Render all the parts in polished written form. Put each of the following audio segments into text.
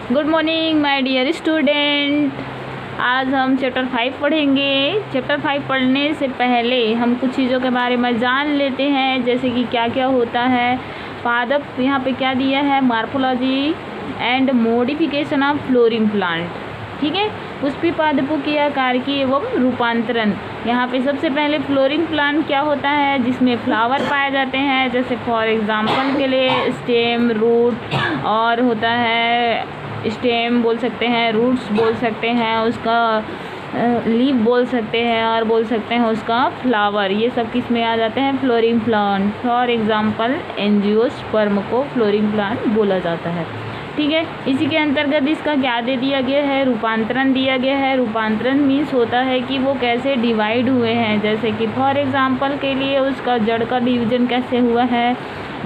Good morning my dear student. आज हम chapter 5 पढ़ेंगे। चैप्टर 5 पढ़ने से पहले हम कुछ चीज़ों के बारे में जान लेते हैं, जैसे कि क्या क्या होता है। पादप यहाँ पे क्या दिया है, morphology and modification of flowering plant. ठीक है, पुष्पीय पादपों की आकार की एवं रूपांतरण। यहाँ पे सबसे पहले फ्लोरिंग प्लांट क्या होता है, जिसमें फ्लावर पाए जाते हैं, जैसे फॉर एग्जांपल के लिए स्टेम, रूट, और होता है स्टेम बोल सकते हैं, रूट्स बोल सकते हैं, उसका लीफ बोल सकते हैं, और बोल सकते हैं उसका फ्लावर। ये सब किस में आ जाते हैं, flowering plant. For example angiosperm को फ्लोरिंग प्लांट बोला जाता है। ठीक है, इसी के अंतर्गत इसका क्या दे दिया गया है, रूपांतरण दिया गया है। रूपांतरण मीन्स होता है कि वो कैसे डिवाइड हुए हैं, जैसे कि फॉर एग्जांपल के लिए उसका जड़ का डिवीजन कैसे हुआ है,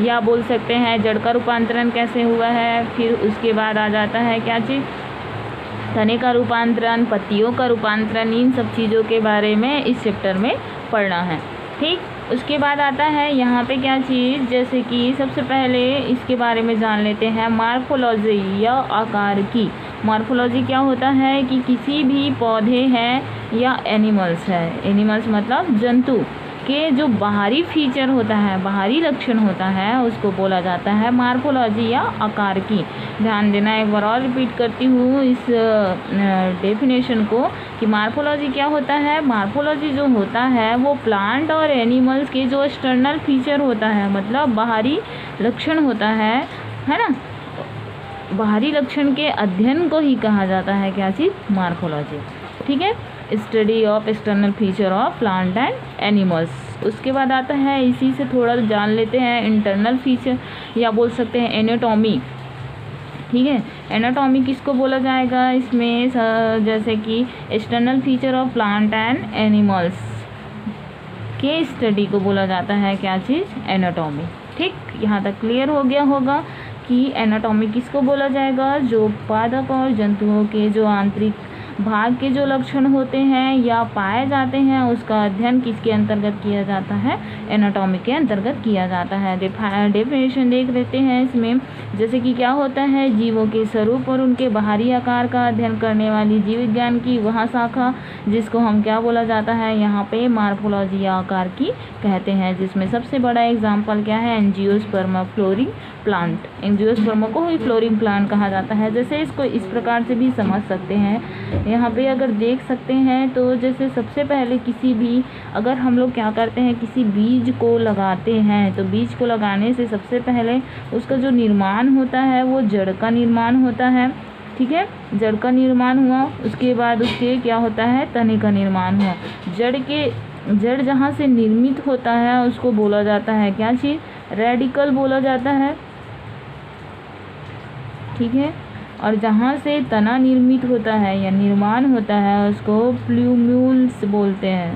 या बोल सकते हैं जड़ का रूपांतरण कैसे हुआ है। फिर उसके बाद आ जाता है क्या चीज़, तने का रूपांतरण, पत्तियों का रूपांतरण। इन सब चीज़ों के बारे में इस चैप्टर में पढ़ना है। ठीक, उसके बाद आता है यहाँ पे क्या चीज़, जैसे कि सबसे पहले इसके बारे में जान लेते हैं मार्फोलॉजी या आकार की। मार्फोलॉजी क्या होता है कि किसी भी पौधे हैं या एनिमल्स है, एनिमल्स मतलब जंतु के जो बाहरी फीचर होता है, बाहरी लक्षण होता है, उसको बोला जाता है मार्फोलॉजी या आकार की। ध्यान देना, एक बार और रिपीट करती हूँ इस डेफिनेशन को कि मार्फोलॉजी क्या होता है। मार्फोलॉजी जो होता है वो प्लांट और एनिमल्स के जो एक्सटर्नल फीचर होता है, मतलब बाहरी लक्षण होता है ना, बाहरी लक्षण के अध्ययन को ही कहा जाता है क्या चीज़, मार्फोलॉजी। ठीक है, study of external feature of plant and animals. उसके बाद आता है, इसी से थोड़ा जान लेते हैं इंटरनल फीचर, या बोल सकते हैं एनाटॉमी। ठीक है, एनाटॉमी किसको बोला जाएगा इसमें, जैसे कि external feature of plant and animals के स्टडी को बोला जाता है क्या चीज़, एनाटॉमी। ठीक, यहाँ तक क्लियर हो गया होगा कि एनाटॉमी किसको बोला जाएगा, जो पादप और जंतुओं के जो आंतरिक भाग के जो लक्षण होते हैं या पाए जाते हैं, उसका अध्ययन किसके अंतर्गत किया जाता है, एनाटॉमी के अंतर्गत किया जाता है। डेफिनेशन देख लेते हैं इसमें, जैसे कि क्या होता है, जीवों के स्वरूप और उनके बाहरी आकार का अध्ययन करने वाली जीव विज्ञान की वह शाखा, जिसको हम क्या बोला जाता है यहाँ पे, मार्फोलॉजी या आकार की कहते हैं। जिसमें सबसे बड़ा एग्जाम्पल क्या है, एंजियोस्पर्म फ्लोरिंग प्लांट। एंजियोस्पर्म को ही फ्लोरिंग प्लांट कहा जाता है। जैसे इसको इस प्रकार से भी समझ सकते हैं, यहाँ पे अगर देख सकते हैं तो जैसे सबसे पहले किसी भी, अगर हम लोग क्या करते हैं, किसी बीज को लगाते हैं, तो बीज को लगाने से सबसे पहले उसका जो निर्माण होता है वो जड़ का निर्माण होता है। ठीक है, जड़ का निर्माण हुआ, उसके बाद उसके क्या होता है, तने का निर्माण हुआ। जड़ जहाँ से निर्मित होता है उसको बोला जाता है क्या चीज़, रेडिकल बोला जाता है। ठीक है, और जहाँ से तना निर्मित होता है या निर्माण होता है उसको प्लूम्यूल्स बोलते हैं,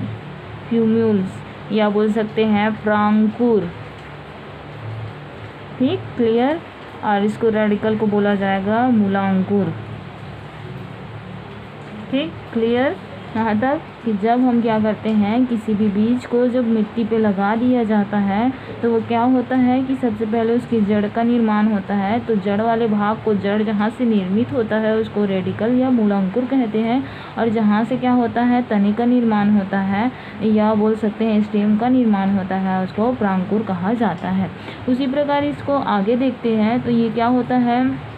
प्लूम्यूल्स, या बोल सकते हैं प्रांकुर। ठीक, क्लियर। और इसको रेडिकल को बोला जाएगा मूलांकुर। ठीक, क्लियर यहाँ तक कि जब हम क्या करते हैं, किसी भी बीज को जब मिट्टी पे लगा दिया जाता है तो वो क्या होता है कि सबसे पहले उसकी जड़ का निर्माण होता है। तो जड़ वाले भाग को, जड़ जहाँ से निर्मित होता है उसको रेडिकल या मूलांकुर कहते हैं, और जहाँ से क्या होता है, तने का निर्माण होता है या बोल सकते हैं स्टेम का निर्माण होता है, उसको प्रांकुर कहा जाता है। उसी प्रकार इसको आगे देखते हैं तो ये क्या होता है,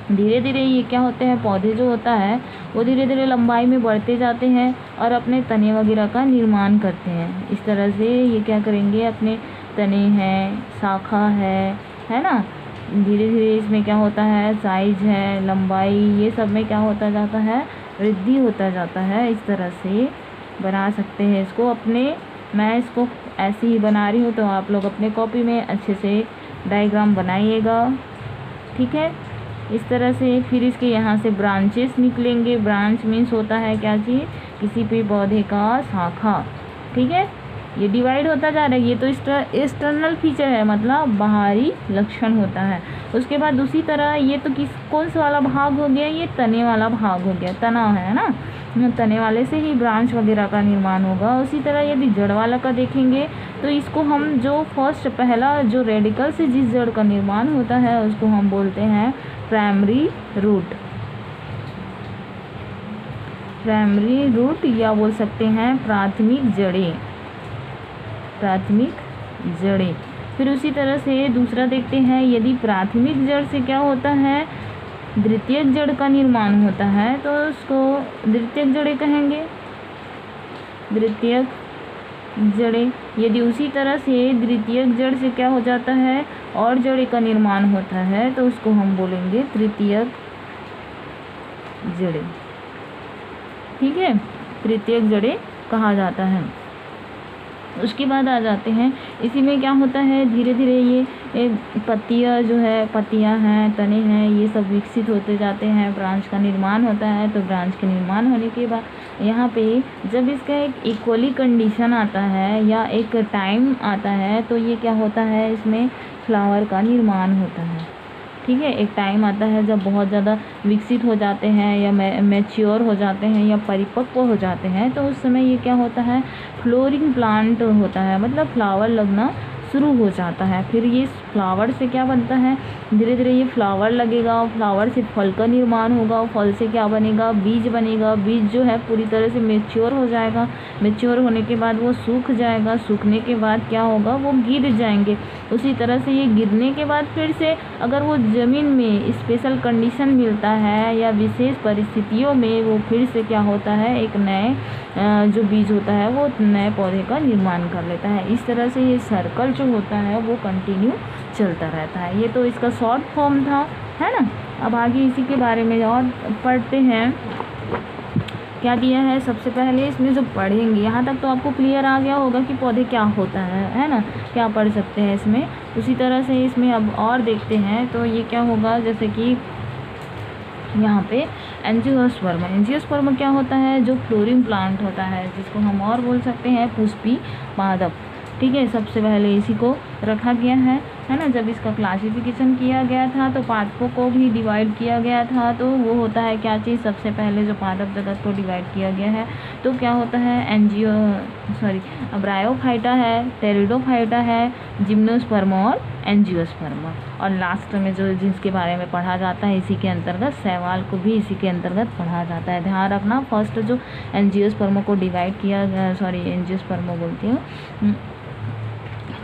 धीरे धीरे ये क्या होते हैं, पौधे जो होता है वो धीरे धीरे लंबाई में बढ़ते जाते हैं और अपने तने वगैरह का निर्माण करते हैं। इस तरह से ये क्या करेंगे, अपने तने हैं, शाखा है ना, धीरे धीरे इसमें क्या होता है, साइज है, लंबाई, ये सब में क्या होता जाता है, वृद्धि होता जाता है। इस तरह से बना सकते हैं इसको अपने, मैं इसको ऐसे ही बना रही हूँ, तो आप लोग अपने कॉपी में अच्छे से डायग्राम बनाइएगा। ठीक है, इस तरह से फिर इसके यहाँ से ब्रांचेस निकलेंगे। ब्रांच मीन्स होता है क्या चीज़, किसी भी पौधे का शाखा। ठीक है, ये डिवाइड होता जा रहा है, ये तो एक्सटर्नल फीचर है, मतलब बाहरी लक्षण होता है। उसके बाद दूसरी तरह ये तो कौन सा वाला भाग हो गया, ये तने वाला भाग हो गया, तना है ना, तने वाले से ही ब्रांच वगैरह का निर्माण होगा। उसी तरह यदि जड़ वाला का देखेंगे तो इसको हम जो फर्स्ट पहला जो रेडिकल से जिस जड़ का निर्माण होता है उसको हम बोलते हैं प्राइमरी रूट या बोल सकते हैं प्राथमिक जड़ें। फिर उसी तरह से दूसरा देखते हैं, यदि प्राथमिक जड़ से क्या होता है, द्वितीयक जड़ का निर्माण होता है तो उसको द्वितीयक जड़ें कहेंगे, द्वितीयक जड़ें। यदि उसी तरह से द्वितीयक जड़ से क्या हो जाता है, और जड़ें का निर्माण होता है तो उसको हम बोलेंगे तृतीयक जड़ें। ठीक है, तृतीयक जड़ें कहा जाता है। उसके बाद आ जाते हैं, इसी में क्या होता है, धीरे धीरे ये पत्तियां हैं, तने हैं, ये सब विकसित होते जाते हैं, ब्रांच का निर्माण होता है। तो ब्रांच के निर्माण होने के बाद यहाँ पे जब इसका एक इक्वली कंडीशन आता है या एक टाइम आता है तो ये क्या होता है, इसमें फ्लावर का निर्माण होता है। ठीक है, एक टाइम आता है जब बहुत ज़्यादा विकसित हो जाते हैं या मैच्योर हो जाते हैं या परिपक्व हो जाते हैं, तो उस समय ये क्या होता है, फ्लोरिंग प्लांट होता है, मतलब फ्लावर लगना शुरू हो जाता है। फिर ये फ्लावर से क्या बनता है, धीरे धीरे ये फ्लावर लगेगा, फ्लावर से फल का निर्माण होगा, फल से क्या बनेगा, बीज बनेगा। बीज जो है पूरी तरह से मैच्योर हो जाएगा, मैच्योर होने के बाद वो सूख जाएगा, सूखने के बाद क्या होगा, वो गिर जाएंगे। उसी तरह से ये गिरने के बाद फिर से अगर वो ज़मीन में स्पेशल कंडीशन मिलता है या विशेष परिस्थितियों में वो फिर से क्या होता है, एक नए जो बीज होता है वो नए पौधे का निर्माण कर लेता है। इस तरह से ये सर्कल जो होता है वो कंटिन्यू चलता रहता है। ये तो इसका शॉर्ट फॉर्म था, है ना। अब आगे इसी के बारे में और पढ़ते हैं, क्या दिया है। सबसे पहले इसमें जो पढ़ेंगे, यहाँ तक तो आपको क्लियर आ गया होगा कि पौधे क्या होता है ना, क्या पढ़ सकते हैं इसमें। उसी तरह से इसमें अब और देखते हैं तो ये क्या होगा, जैसे कि यहाँ पे एंजियोस्पर्म क्या होता है, जो फ्लोरिंग प्लांट होता है, जिसको हम और बोल सकते हैं पुष्पी पादप। ठीक है, सबसे पहले इसी को रखा गया है ना। जब इसका क्लासिफिकेशन किया गया था तो पादपों को भी डिवाइड किया गया था। तो वो होता है क्या चीज़, सबसे पहले जो पादप जगत को डिवाइड किया गया है तो क्या होता है, ब्रायोफाइटा है, टेरिडोफाइटा है, जिम्नोस्पर्म और एंजियोस्पर्म। और लास्ट में जो जिसके बारे में पढ़ा जाता है इसी के अंतर्गत, शैवाल को भी इसी के अंतर्गत पढ़ा जाता है। ध्यान रखना, फर्स्ट जो एंजियोस्पर्म को डिवाइड किया, एंजियोस्पर्म बोलती हूँ,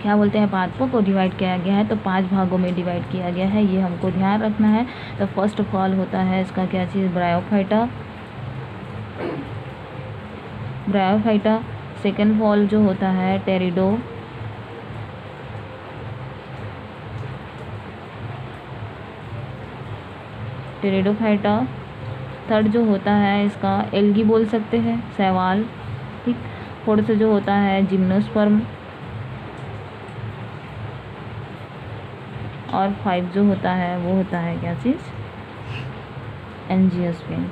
क्या बोलते हैं, पादपों को डिवाइड किया गया है तो 5 भागों में डिवाइड किया गया है, ये हमको ध्यान रखना है। तो फर्स्ट ऑफ ऑल होता है इसका क्या चीज़, ब्रायोफाइटा। सेकेंड फॉल जो होता है टेरिडोफाइटा। थर्ड जो होता है इसका एल्गी बोल सकते हैं, शैवाल। ठीक, फोर्थ जो होता है जिम्नोस्पर्म। और 5 जो होता है वो होता है क्या चीज़, एंजियोस्पर्म।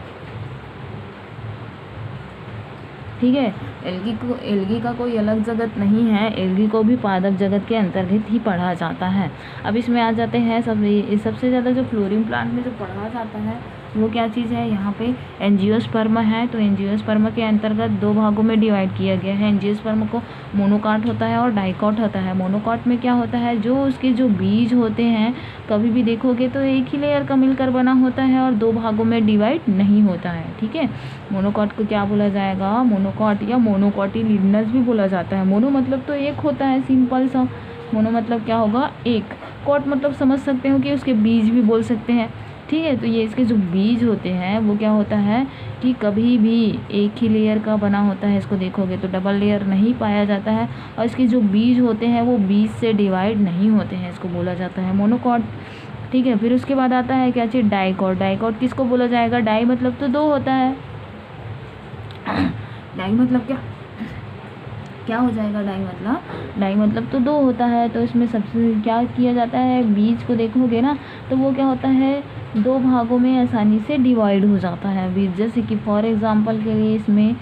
ठीक है, एल्गी का कोई अलग जगत नहीं है, एल्गी को भी पादप जगत के अंतर्गत ही पढ़ा जाता है। अब इसमें आ जाते हैं सबसे ज़्यादा जो फ्लोरिंग प्लांट में जो पढ़ा जाता है वो क्या चीज़ है, यहाँ पे एंजियोस्पर्म है। तो एंजियोस्पर्म के अंतर्गत 2 भागों में डिवाइड किया गया है। एंजियोस्पर्म को मोनोकॉट होता है और डाइकॉट होता है। मोनोकॉट में क्या होता है, जो उसके जो बीज होते हैं कभी भी देखोगे तो एक ही लेयर का मिलकर बना होता है और 2 भागों में डिवाइड नहीं होता है। ठीक है, मोनोकॉट को क्या बोला जाएगा, मोनोकॉट या मोनोकॉटिलिडनस भी बोला जाता है। मोनो मतलब तो एक होता है, सिंपल सा। मोनो मतलब क्या होगा, एक। कॉट मतलब समझ सकते हो कि उसके बीज भी बोल सकते हैं। ठीक है, तो ये इसके जो बीज होते हैं वो क्या होता है कि कभी भी एक ही लेयर का बना होता है। इसको देखोगे तो डबल लेयर नहीं पाया जाता है और इसके जो बीज होते हैं वो बीज से डिवाइड नहीं होते हैं, इसको बोला जाता है मोनोकॉट। ठीक है, फिर उसके बाद आता है क्या चीज़, डाइकॉट। डाइकॉट किसको बोला जाएगा, डाई मतलब तो 2 होता है। डाई मतलब क्या हो जाएगा, डाई मतलब तो 2 होता है। तो इसमें सबसे क्या किया जाता है, बीज को देखोगे ना तो वो क्या होता है, 2 भागों में आसानी से डिवाइड हो जाता है बीज। जैसे कि फॉर एग्जांपल के लिए इसमें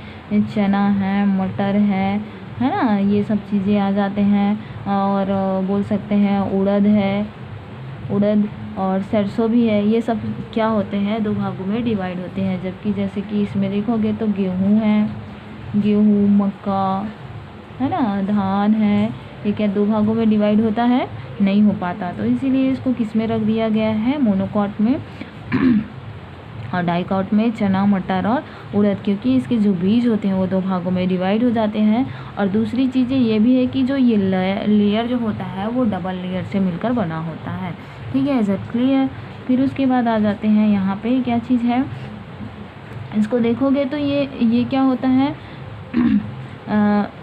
चना है, मटर है ना, ये सब चीज़ें आ जाते हैं। और बोल सकते हैं उड़द और सरसों भी है। ये सब क्या होते हैं, 2 भागों में डिवाइड होते हैं। जबकि जैसे कि इसमें देखोगे तो गेहूँ, मक्का है ना, धान है, ये क्या 2 भागों में डिवाइड होता है, नहीं हो पाता, तो इसीलिए इसको किस में रख दिया गया है, मोनोकॉट में और डाइकॉट में चना, मटर और उड़द, क्योंकि इसके जो बीज होते हैं वो 2 भागों में डिवाइड हो जाते हैं। और दूसरी चीज़ें ये भी है कि जो ये लेयर जो होता है वो डबल लेयर से मिलकर बना होता है। ठीक है, इज इट क्लियर। फिर उसके बाद आ जाते हैं यहाँ पे क्या चीज़ है, इसको देखोगे तो ये क्या होता है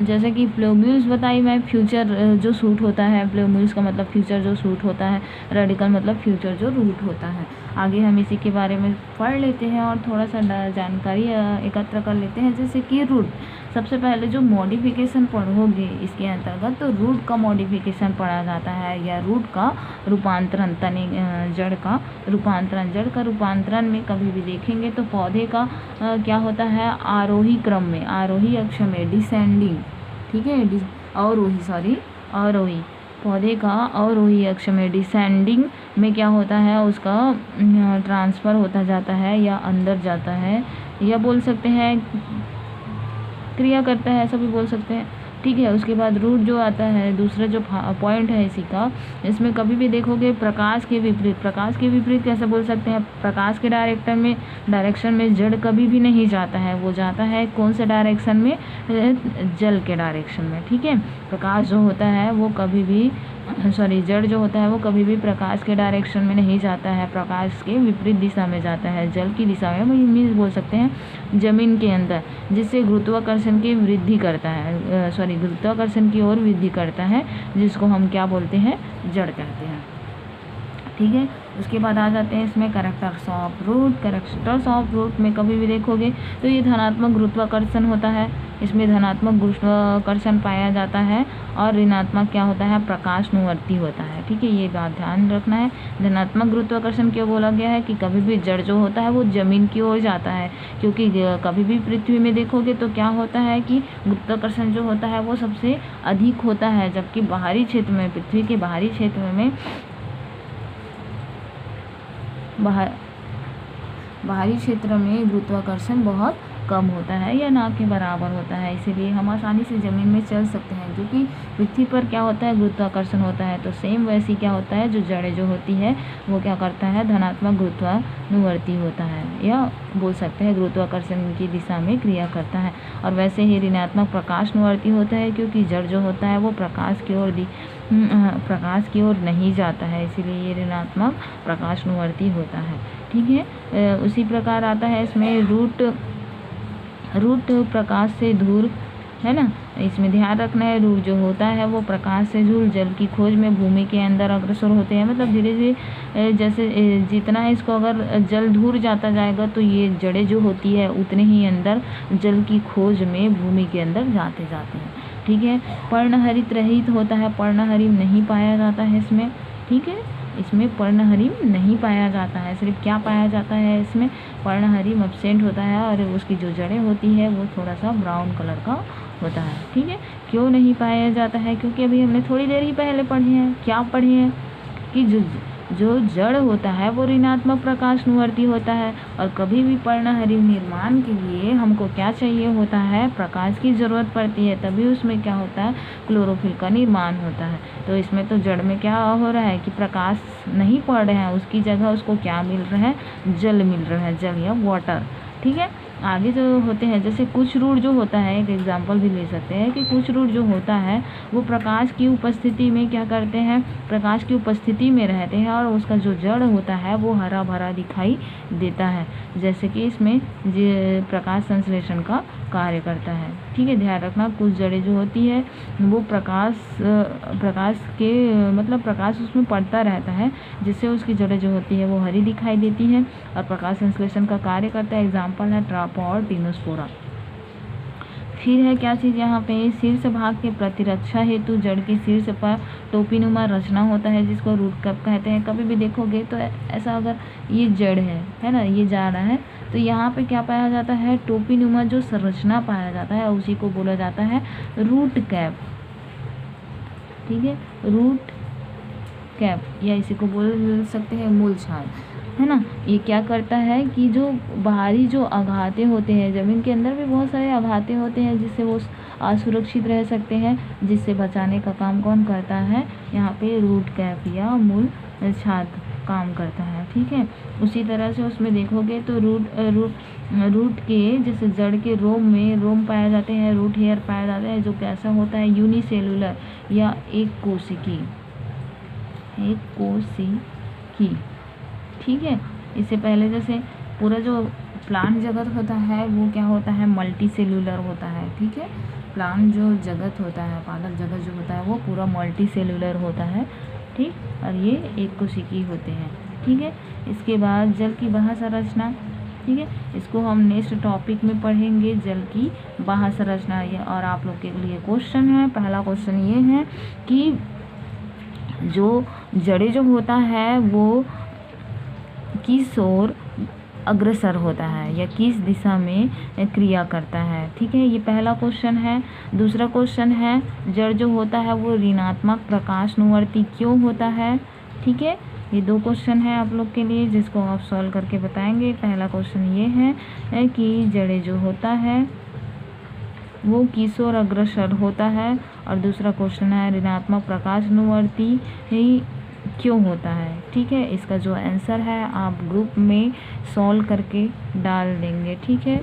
जैसे कि प्लूम्यूल्स बताई मैं, फ्यूचर जो सूट होता है, प्लूम्यूल्स का मतलब फ्यूचर जो सूट होता है, रेडिकल मतलब फ्यूचर जो रूट होता है। आगे हम इसी के बारे में पढ़ लेते हैं और थोड़ा सा जानकारी एकत्र कर लेते हैं। जैसे कि रूट, सबसे पहले जो मॉडिफिकेशन पढ़ोगे इसके अंतर्गत, तो रूट का मॉडिफिकेशन पढ़ा जाता है, या रूट का रूपांतरण, जड़ का रूपांतरण। जड़ का रूपांतरण में कभी भी देखेंगे तो पौधे का क्या होता है, आरोही क्रम में, आरोही अक्ष में, डिसेंडिंग, ठीक है, अवरोही, पौधे का अवरोही अक्ष में, डिसेंडिंग में क्या होता है, उसका ट्रांसफ़र होता जाता है या अंदर जाता है, या बोल सकते हैं क्रिया करता है, सभी बोल सकते हैं। ठीक है, उसके बाद रूट जो आता है, दूसरा जो पॉइंट है इसी का, इसमें कभी भी देखोगे प्रकाश के विपरीत, प्रकाश के विपरीत कैसे बोल सकते हैं, प्रकाश के डायरेक्शन में जड़ कभी भी नहीं जाता है, वो जाता है कौन से डायरेक्शन में, जल के डायरेक्शन में। ठीक है, प्रकाश जो होता है वो कभी भी जड़ जो होता है वो कभी भी प्रकाश के डायरेक्शन में नहीं जाता है, प्रकाश के विपरीत दिशा में जाता है, जल की दिशा में, मीन्स बोल सकते हैं जमीन के अंदर, जिससे गुरुत्वाकर्षण की वृद्धि करता है, गुरुत्वाकर्षण की ओर वृद्धि करता है, जिसको हम क्या बोलते हैं, जड़ कहते हैं। ठीक है, उसके बाद आ जाते हैं इसमें characters of root. Characters of root में कभी भी देखोगे तो ये धनात्मक गुरुत्वाकर्षण होता है, इसमें धनात्मक गुरुत्वाकर्षण पाया जाता है, और ऋणात्मक क्या होता है, प्रकाशनुवर्ती होता है। ठीक है, ये बात ध्यान रखना है। धनात्मक गुरुत्वाकर्षण क्यों बोला गया है कि कभी भी जड़ जो होता है वो जमीन की ओर जाता है, क्योंकि कभी भी पृथ्वी में देखोगे तो क्या होता है कि गुरुत्वाकर्षण जो होता है वो सबसे अधिक होता है, जबकि बाहरी क्षेत्र में, पृथ्वी के बाहरी क्षेत्र में, बाहरी क्षेत्र में गुरुत्वाकर्षण बहुत कम होता है या ना के बराबर होता है, इसीलिए हम आसानी से ज़मीन में चल सकते हैं। जो कि पृथ्वी पर क्या होता है, गुरुत्वाकर्षण होता है, तो सेम वैसी क्या होता है, जो जड़ें जो होती है वो क्या करता है, धनात्मक गुरुत्वानुवर्ती होता है, या बोल सकते हैं गुरुत्वाकर्षण की दिशा में क्रिया करता है। और वैसे ही ऋणात्मक प्रकाशनुवर्ती होता है, क्योंकि जड़ जो होता है वो प्रकाश की ओर नहीं जाता है, इसीलिए ये ऋणात्मक प्रकाशनुवर्ती होता है। ठीक है, उसी प्रकार आता है इसमें रूट प्रकाश से दूर, है ना, इसमें ध्यान रखना है, रूट जो होता है वो प्रकाश से दूर जल की खोज में भूमि के अंदर अग्रसर होते हैं। मतलब धीरे धीरे जैसे जितना इसको अगर जल दूर जाता जाएगा तो ये जड़ें जो होती है उतने ही अंदर जल की खोज में भूमि के अंदर जाते हैं। ठीक है, पर्णहरित रहित होता है, पर्णहरित नहीं पाया जाता है इसमें। ठीक है, इसमें पर्णहरित नहीं पाया जाता है, सिर्फ क्या पाया जाता है, इसमें पर्णहरित एब्सेंट होता है, और उसकी जो जड़ें होती है वो थोड़ा सा ब्राउन कलर का होता है। ठीक है, क्यों नहीं पाया जाता है, क्योंकि अभी हमने थोड़ी देर ही पहले पढ़े हैं, क्या पढ़े हैं कि जो जड़ होता है वो ऋणात्मक प्रकाशनुवर्ती होता है, और कभी भी पर्णहरित निर्माण के लिए हमको क्या चाहिए होता है, प्रकाश की ज़रूरत पड़ती है, तभी उसमें क्या होता है, क्लोरोफिल का निर्माण होता है। तो इसमें तो जड़ में क्या हो रहा है कि प्रकाश नहीं पड़ रहे हैं, उसकी जगह उसको क्या मिल रहा है, जल मिल रहा है, जल या वाटर। ठीक है, आगे जो होते हैं, जैसे कुछ रूट जो होता है, एक एग्जांपल भी ले सकते हैं कि कुछ रूट जो होता है वो प्रकाश की उपस्थिति में क्या करते हैं, प्रकाश की उपस्थिति में रहते हैं, और उसका जो जड़ होता है वो हरा भरा दिखाई देता है, जैसे कि इसमें प्रकाश संश्लेषण का कार्य करता है। ठीक है, ध्यान रखना, कुछ जड़ें जो होती है वो प्रकाश के मतलब प्रकाश उसमें पड़ता रहता है, जिससे उसकी जड़ें जो होती है वो हरी दिखाई देती है और प्रकाश संश्लेषण का कार्य करता है। एग्जाम्पल है ट्रापॉड, टिनोस्पोरा। फिर है क्या चीज़ यहाँ पे, शीर्ष भाग के प्रतिरक्षा हेतु जड़ के शीर्ष पर टोपीनुमा रचना होता है, जिसको रूट कप कहते हैं। कभी भी देखोगे तो ऐसा, अगर ये जड़ है ना, ये जा रहा है, तो यहाँ पे क्या पाया जाता है, टोपीनुमा जो संरचना पाया जाता है उसी को बोला जाता है रूट कैप। ठीक है, रूट कैप, या इसी को बोल सकते हैं मूलछाल, है ना। ये क्या करता है कि जो बाहरी जो आघातें होते हैं, ज़मीन के अंदर भी बहुत सारे आघातें होते हैं जिससे वो असुरक्षित रह सकते हैं, जिससे बचाने का काम कौन करता है, यहाँ पे रूट कैप या मूल छात्र काम करता है। ठीक है, उसी तरह से उसमें देखोगे तो रूट के जैसे जड़ के रोम पाए जाते हैं, रूट हेयर पाया जाता है, जो कैसा होता है, यूनिसेलुलर या एक कोशिकी। ठीक है, इससे पहले जैसे पूरा जो प्लांट जगत होता है वो क्या होता है, मल्टी सेलुलर होता है। ठीक है, प्लांट जो जगत होता है, पादप जगत जो होता है वो पूरा मल्टी सेलुलर होता है। ठीक, और ये एक कोशिकी होते हैं। ठीक है, इसके बाद जल की बाह्य संरचना। ठीक है, इसको हम नेक्स्ट टॉपिक में पढ़ेंगे, जल की बाह्य संरचना। ये और आप लोग के लिए क्वेश्चन है, पहला क्वेश्चन ये है कि जो जड़ें जो होता है वो किस ओर अग्रसर होता है या किस दिशा में क्रिया करता है। ठीक है, ये पहला क्वेश्चन है। दूसरा क्वेश्चन है, जड़ जो होता है वो ऋणात्मक प्रकाशनुवर्ती क्यों होता है। ठीक है, ये दो क्वेश्चन है आप लोग के लिए, जिसको आप सॉल्व करके बताएंगे। पहला क्वेश्चन ये है कि जड़ें जो होता है वो किस ओर अग्रसर होता है, और दूसरा क्वेश्चन है ऋणात्मक प्रकाशनुवर्ती क्यों होता है। ठीक है, इसका जो आंसर है आप ग्रुप में सॉल्व करके डाल देंगे। ठीक है।